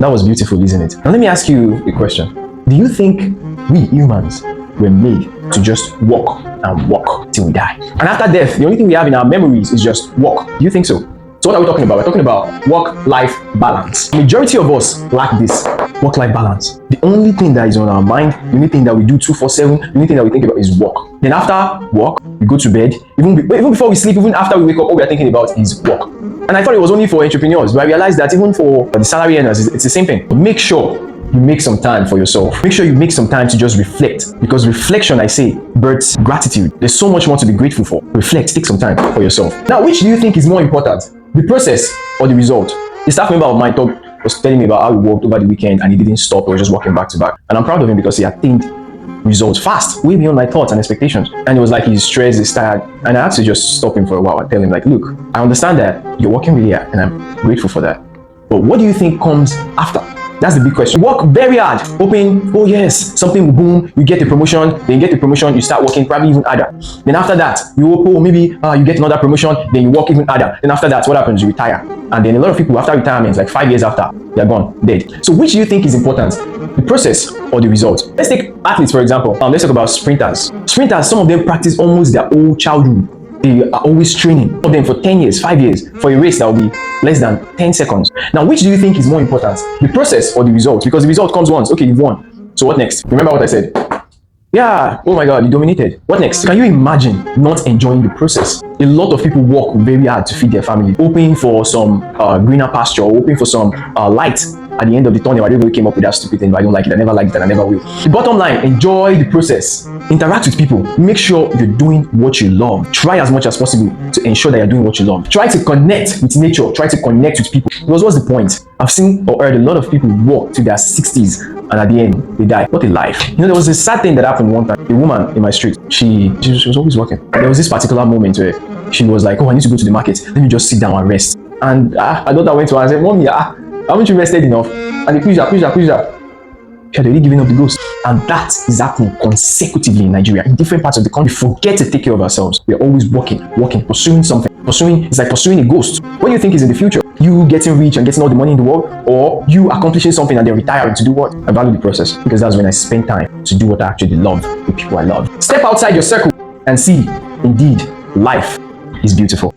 That was beautiful, isn't it? Now let me ask you a question. Do you think we humans were made to just walk and walk till we die? And after death, the only thing we have in our memories is just walk. Do you think so? So what are we talking about? We're talking about work-life balance. Majority of us lack this work-life balance. The only thing that is on our mind, the only thing that we do 24/7, the only thing that we think about is work. Then after work, we go to bed. Even before we sleep, even after we wake up, all we are thinking about is work. And I thought it was only for entrepreneurs, but I realized that even for the salary earners, it's the same thing. Make sure you make some time for yourself. Make sure you make some time to just reflect, because reflection, I say, births gratitude. There's so much more to be grateful for. Reflect, take some time for yourself. Now, which do you think is more important, the process or the result? A staff member of mine was telling me about how he worked over the weekend and he didn't stop. He was just working back to back. And I'm proud of him because he attained results fast, way beyond my thoughts and expectations. And it was like he's stressed, he's tired. And I had to just stop him for a while and tell him, like, look, I understand that you're working really hard and I'm grateful for that. But what do you think comes after? That's the big question. Work very hard, hoping, oh yes, something will boom, you get a promotion, then you get the promotion, you start working probably even harder. Then after that, you hope, oh, maybe you get another promotion, then you work even harder. Then after that, what happens? You retire. And then a lot of people after retirement, like 5 years after, they're gone, dead. So which do you think is important, the process or the result? Let's take athletes, for example. Let's talk about sprinters. Sprinters, some of them practice almost their whole childhood. They are always training. Some of them for 10 years, 5 years, for a race that will be less than 10 seconds. Now, which do you think is more important, the process or the result? Because the result comes once. Okay, you've won. So what next? Remember what I said? Yeah, oh my God, you dominated. What next? Can you imagine not enjoying the process? A lot of people work very hard to feed their family, hoping for some greener pasture, hoping for some light at the end of the tunnel. I didn't came up with that stupid thing, but I don't like it. I never liked it and I never will. The bottom line, enjoy the process. Interact with people. Make sure you're doing what you love. Try as much as possible to ensure that you're doing what you love. Try to connect with nature. Try to connect with people. Because what's the point? I've seen or heard a lot of people work to their 60s and at the end, they die. What a life. You know, there was a sad thing that happened one time. A woman in my street, she was always working. There was this particular moment where she was like, oh, I need to go to the market. Let me just sit down and rest. And I daughter went to her and said, Mommy, haven't you rested enough? And they pushed her. She had already given up the ghost. And that is happening consecutively in Nigeria, in different parts of the country. We forget to take care of ourselves. We're always working, pursuing something. It's like pursuing a ghost. What do you think is in the future? You getting rich and getting all the money in the world, or you accomplishing something and then retiring to do what? I value the process, because that's when I spend time to do what I actually love with people I love. Step outside your circle and see, indeed, life is beautiful.